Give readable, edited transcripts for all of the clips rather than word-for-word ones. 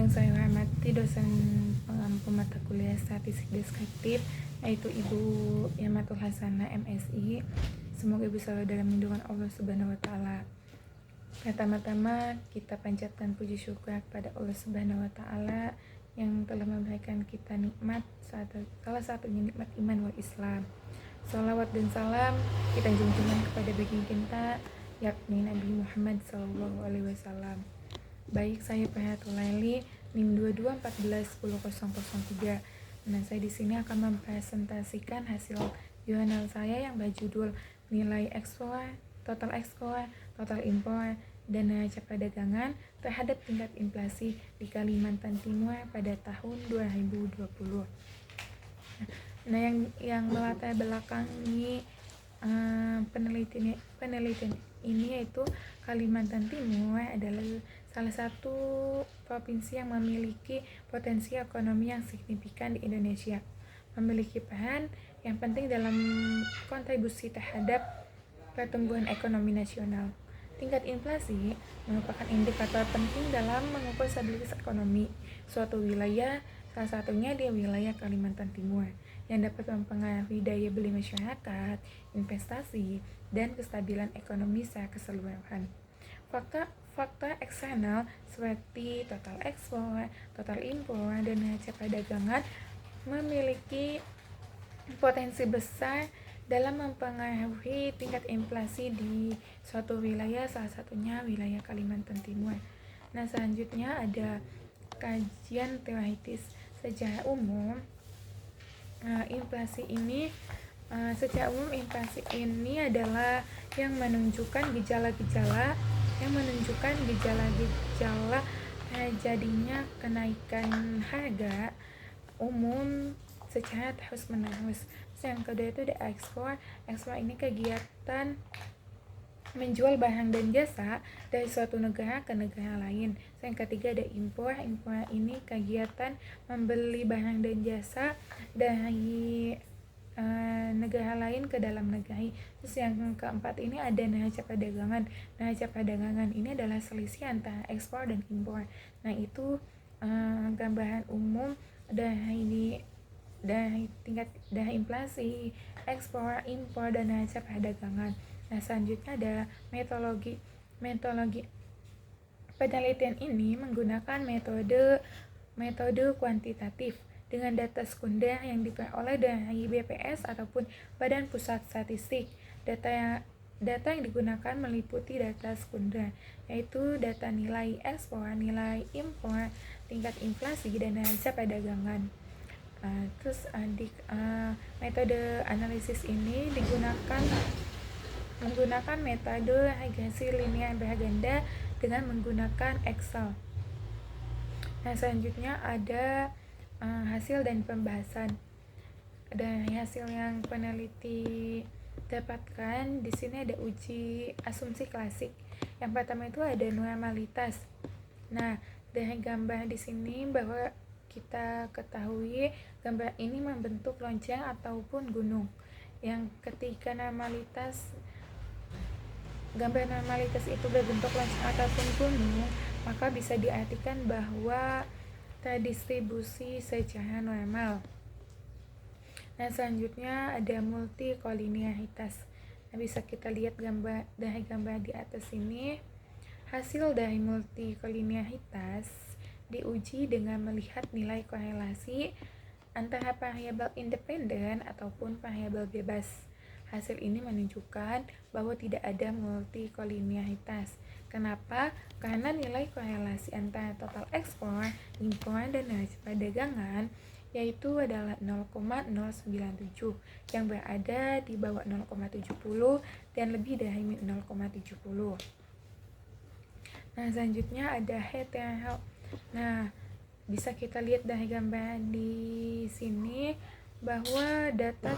Yang saya hormati dosen pengampu mata kuliah statistik deskriptif, yaitu Ibu Yamatul Hasanah MSI. Semoga Ibu selalu dalam lindungan Allah Subhanahu wa taala. Pertama-tama kita panjatkan puji syukur kepada Allah Subhanahu wa taala yang telah memberikan kita nikmat, salah satunya nikmat iman wal Islam. Salawat dan salam kita junjungan kepada baginda kita, yakni Nabi Muhammad SAW. Baik, saya Fahatul Laili, NIM 22141003. Nah, saya di sini akan mempresentasikan hasil jurnal saya yang berjudul nilai ekspor, total impor, dan neraca perdagangan terhadap tingkat inflasi di Kalimantan Timur pada tahun 2020. Nah, yang melatar belakangi penelitian ini yaitu Kalimantan Timur adalah salah satu provinsi yang memiliki potensi ekonomi yang signifikan di Indonesia, memiliki peran yang penting dalam kontribusi terhadap pertumbuhan ekonomi nasional. Tingkat inflasi merupakan indikator penting dalam mengukur stabilitas ekonomi suatu wilayah, salah satunya di wilayah Kalimantan Timur, yang dapat mempengaruhi daya beli masyarakat, investasi, dan kestabilan ekonomi secara keseluruhan. Fakta eksternal seperti total ekspor, total impor, dan neraca perdagangan memiliki potensi besar dalam mempengaruhi tingkat inflasi di suatu wilayah, salah satunya wilayah Kalimantan Timur. Nah, selanjutnya ada kajian teoritis. Secara umum, inflasi ini adalah yang menunjukkan gejala-gejala jadinya kenaikan harga umum secara terus-menerus. Yang kedua itu ada ekspor. Ekspor ini kegiatan menjual barang dan jasa dari suatu negara ke negara lain. Yang ketiga ada impor. Impor ini kegiatan membeli barang dan jasa dari negara lain ke dalam negeri. Terus yang keempat ini ada neraca perdagangan. Neraca perdagangan ini adalah selisih antara ekspor dan impor. Nah, itu gambaran umum dari inflasi, ekspor, impor, dan neraca perdagangan. Nah, selanjutnya ada metodologi. Penelitian ini menggunakan metode kuantitatif dengan data sekunder yang diperoleh dari BPS ataupun Badan Pusat Statistik. Data yang digunakan meliputi data sekunder, yaitu data nilai ekspor, nilai impor, tingkat inflasi, dan neraca perdagangan. Terus metode analisis ini menggunakan metode regresi linear berganda dengan menggunakan Excel. Nah, selanjutnya ada hasil dan pembahasan. Dari hasil yang peneliti dapatkan, di sini ada uji asumsi klasik. Yang pertama itu ada normalitas. Nah, dari gambar di sini bahwa kita ketahui gambar ini membentuk lonceng ataupun gunung. Yang ketika gambar normalitas itu berbentuk lonceng ataupun gunung, maka bisa diartikan bahwa terdistribusi secara normal. Nah, selanjutnya ada multikolinearitas. Nah, bisa kita lihat dari gambar di atas ini. Hasil dari multikolinearitas diuji dengan melihat nilai korelasi antara variabel independen ataupun variabel bebas. Hasil ini menunjukkan bahwa tidak ada multikolinearitas. Kenapa? Karena nilai korelasi antara total ekspor, impor, dan neraca perdagangan yaitu adalah 0,097 yang berada di bawah 0,70 dan lebih dari 0,70. Nah, selanjutnya ada hetero. Nah, bisa kita lihat dari gambar di sini bahwa data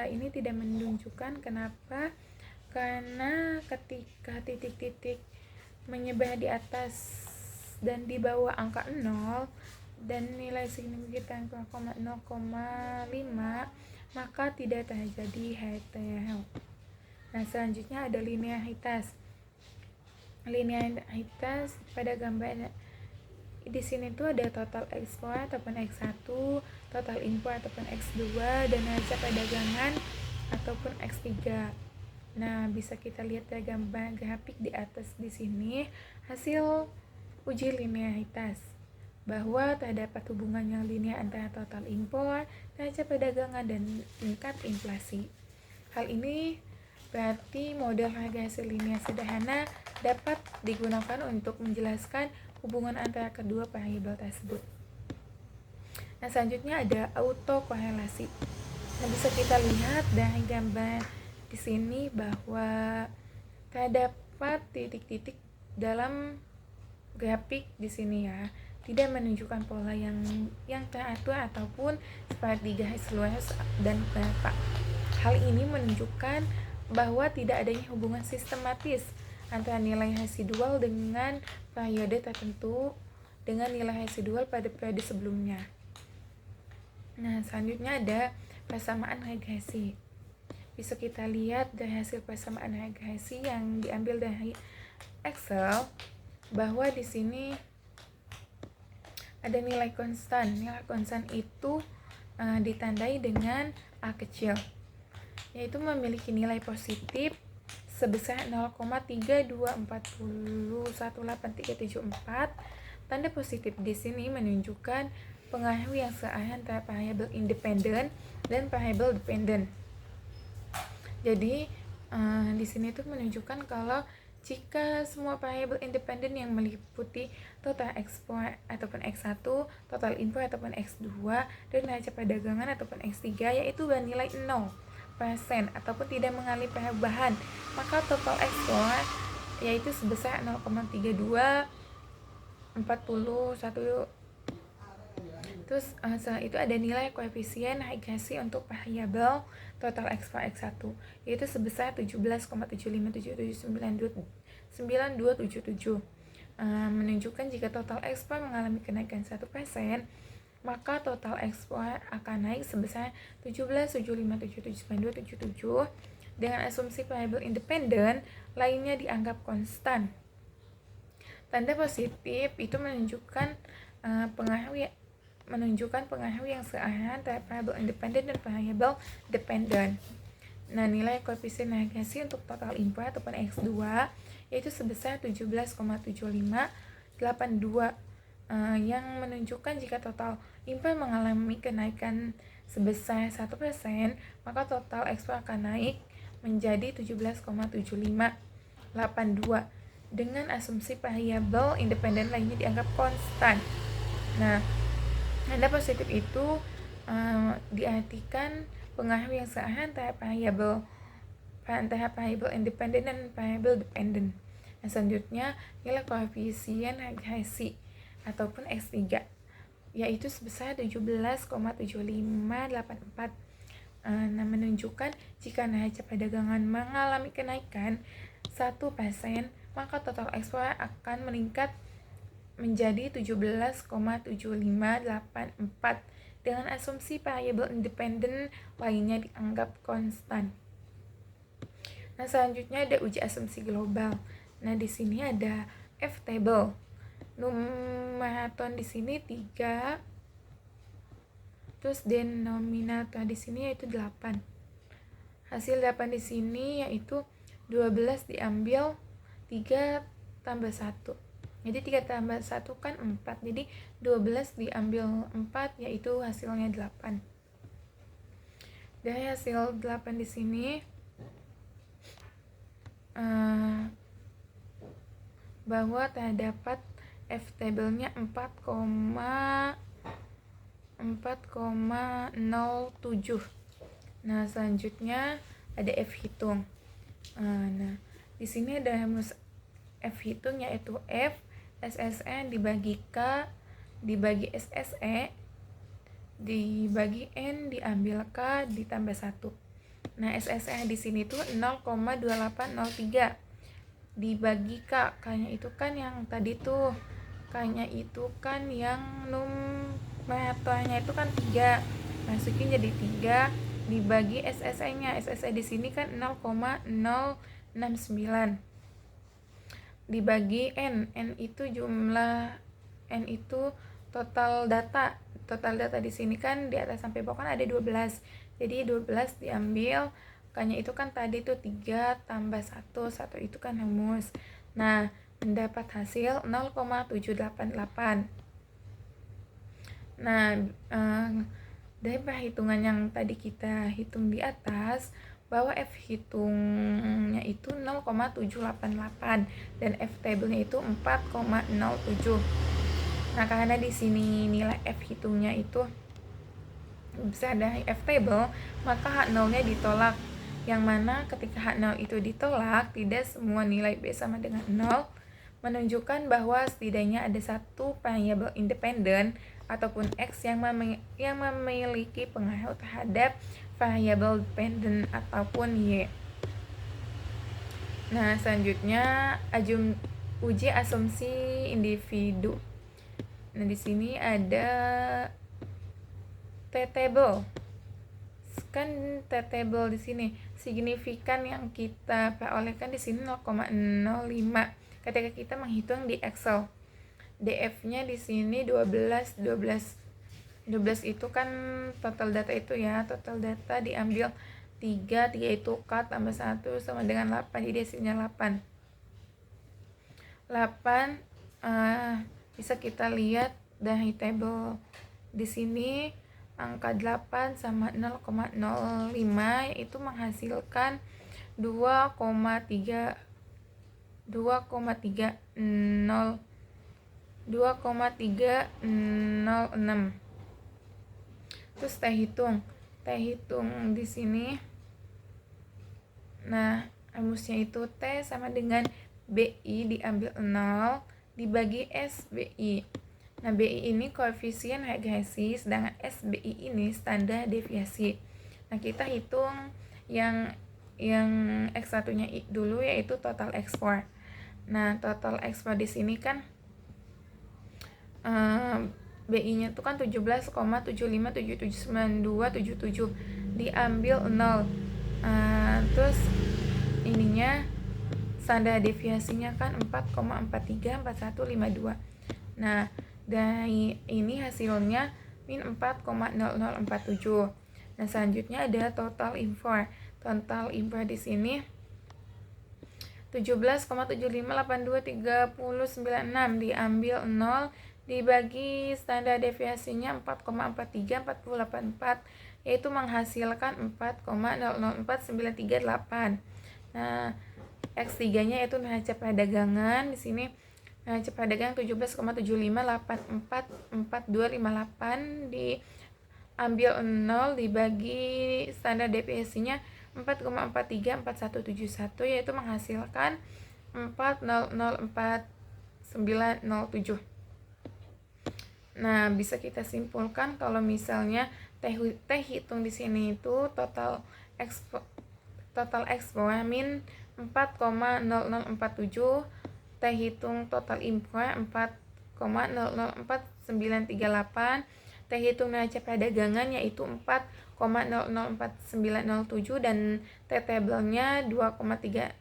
ini tidak menunjukkan. Kenapa? Karena ketika titik-titik menyebar di atas dan di bawah angka 0 dan nilai signifikan 0,5, maka tidak terjadi hetero. Nah, selanjutnya ada linearitas. Linearitas pada gambar di sini tuh ada total ekspor ataupun X1, total impor ataupun X2, dan neraca perdagangan ataupun X3. Nah, bisa kita lihat dari gambar grafik di atas di sini hasil uji linearitas bahwa terdapat hubungan yang linear antara total impor, neraca perdagangan, dan tingkat inflasi. Hal ini berarti model harga hasil linear sederhana dapat digunakan untuk menjelaskan hubungan antara kedua variabel tersebut. Nah, selanjutnya ada autokorelasi. Nah, bisa kita lihat dari gambar di sini bahwa terdapat titik-titik dalam grafik di sini ya, tidak menunjukkan pola yang teratur ataupun seperti garis lurus dan berapa. Hal ini menunjukkan bahwa tidak adanya hubungan sistematis antara nilai residual dengan periode tertentu dengan nilai residual pada periode sebelumnya. Nah, selanjutnya ada persamaan regresi. Bisa kita lihat dari hasil persamaan regresi yang diambil dari Excel bahwa di sini ada nilai konstan. Nilai konstan itu ditandai dengan A kecil, yaitu memiliki nilai positif sebesar 0,32418374. Tanda positif di sini menunjukkan pengaruh yang searah antara variabel independen dan variabel dependen. Jadi di sini tuh menunjukkan kalau jika semua variabel independen yang meliputi total ekspor ataupun X1, total impor ataupun X2, dan neraca perdagangan ataupun X3 yaitu bernilai 0% ataupun tidak mengalami perubahan, maka total ekspor yaitu sebesar 0,3241. Terus setelah itu ada nilai koefisien regresi untuk variabel total ekspor X1 yaitu sebesar 17,75779297, menunjukkan jika total ekspor mengalami kenaikan 1%, maka total ekspor akan naik sebesar 17,75779297 dengan asumsi variabel independen lainnya dianggap konstan. Tanda positif itu menunjukkan pengaruh yang searah antara variabel independen dan variabel dependen. Nah, nilai koefisien regresi untuk total impor ataupun X2 yaitu sebesar 17,7582, yang menunjukkan jika total impor mengalami kenaikan sebesar 1%, maka total ekspor akan naik menjadi 17,7582 dengan asumsi variabel independen lainnya dianggap konstan. Nah, tanda positif itu diartikan pengaruh yang searah antara variabel independen dan variabel dependen. Nah, selanjutnya nilai koefisien regresi ataupun X3 yaitu sebesar 17,7584. Nah, menunjukkan jika neraca perdagangan mengalami kenaikan 1%, maka total ekspor akan meningkat menjadi 17,7584 dengan asumsi variabel independen lainnya dianggap konstan. Nah, selanjutnya ada uji asumsi global. Nah, di sini ada F table. Numerator di sini 3, terus denominator di sini yaitu 8. Hasil 8 di sini yaitu 12 diambil 3 tambah 1. Jadi 3 tambah 1 kan 4. Jadi 12 diambil 4 yaitu hasilnya 8. Dari hasil 8 di sini bahwa terdapat F table-nya 4,07. Nah, selanjutnya ada F hitung. Nah, di sini ada rumus F hitung yaitu F SSE dibagi K dibagi SSE dibagi N diambil K ditambah 1. Nah, SSE di sini tuh 0,2803 dibagi K. K-nya itu kan yang tadi tuh. K-nya itu kan yang numeratornya itu kan 3. Masukin jadi 3 dibagi SSE-nya. SSE di sini kan 0,069 dibagi N. N itu jumlah N itu total data. Total data di sini kan di atas sampai bawah kan ada 12. Jadi 12 diambil, K-nya itu kan tadi tuh 3 tambah 1, 1 itu kan rumus. Nah, mendapat hasil 0,788. Nah, dari perhitungan yang tadi kita hitung di atas, bahwa F hitungnya itu 0,788 dan F tabelnya itu 4,07. Nah, karena di sini nilai F hitungnya itu bisa dari F table, maka H0-nya ditolak. Yang mana ketika H0 itu ditolak, tidak semua nilai B sama dengan 0, menunjukkan bahwa setidaknya ada satu variabel independen ataupun X yang memiliki pengaruh terhadap variabel dependen ataupun Y. Nah, selanjutnya uji asumsi individu. Nah, di sini ada T-table. Kan T-table di sini signifikan yang kita perolehkan di sini 0,05 ketika kita menghitung di Excel. DF-nya di sini 12 itu kan total data itu ya. Total data diambil 3 itu K tambah 1 sama dengan 8, jadi hasilnya 8. Bisa kita lihat dari table di sini angka 8 sama 0,05 yaitu menghasilkan 2,306. Terus T hitung di sini. Nah, rumusnya itu T sama dengan BI diambil 0 dibagi SBI. Nah, BI ini koefisien regresi, sedangkan SBI ini standar deviasi. Nah, kita hitung yang X1-nya dulu, yaitu total ekspor. Nah, total ekspor di sini kan BI-nya itu kan 17,75779277 diambil 0. Terus ininya standar deviasinya kan 4,434152. Nah, dari ini hasilnya min 4,0047. Nah, selanjutnya ada total import. Total import di sini 17,75823096 diambil 0 dibagi standar deviasinya 4,43484, yaitu menghasilkan 4,004938. Nah, X3-nya yaitu neraca perdagangan. Di sini neraca perdagangan 17,75844258 diambil 0 dibagi standar deviasinya 4,434171, yaitu menghasilkan 4004907. Nah, bisa kita simpulkan kalau misalnya T hitung di sini itu total ekspor min 4,0047, T hitung total impor 4,004938, T hitung neraca perdagangan yaitu 4,004907 dan T tabelnya 2,306.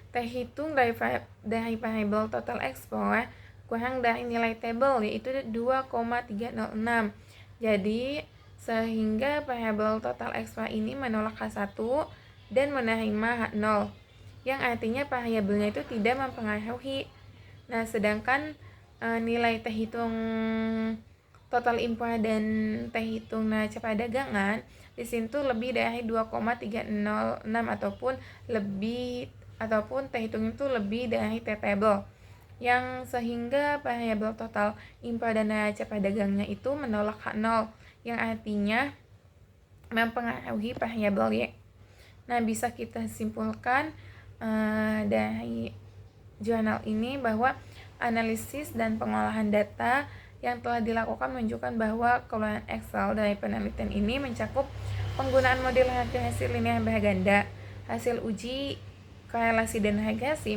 T hitung dari variabel total ekspor kurang dari nilai tabel yaitu 2,306. Jadi sehingga variabel total ekspor ini menolak H1 dan menerima H0, yang artinya variabelnya itu tidak mempengaruhi. Nah, sedangkan nilai T hitung total impor dan T hitung neraca perdagangan di sini tuh lebih dari 2,306 ataupun T hitung itu lebih dari T table, yang sehingga variabel total impor dan neraca perdagangnya itu menolak H0, yang artinya mempengaruhi variabel Y. Nah, bisa kita simpulkan dari jurnal ini bahwa analisis dan pengolahan data yang telah dilakukan menunjukkan bahwa keluaran Excel dari penelitian ini mencakup penggunaan model regresi linear berganda, hasil uji korelasi dan regresi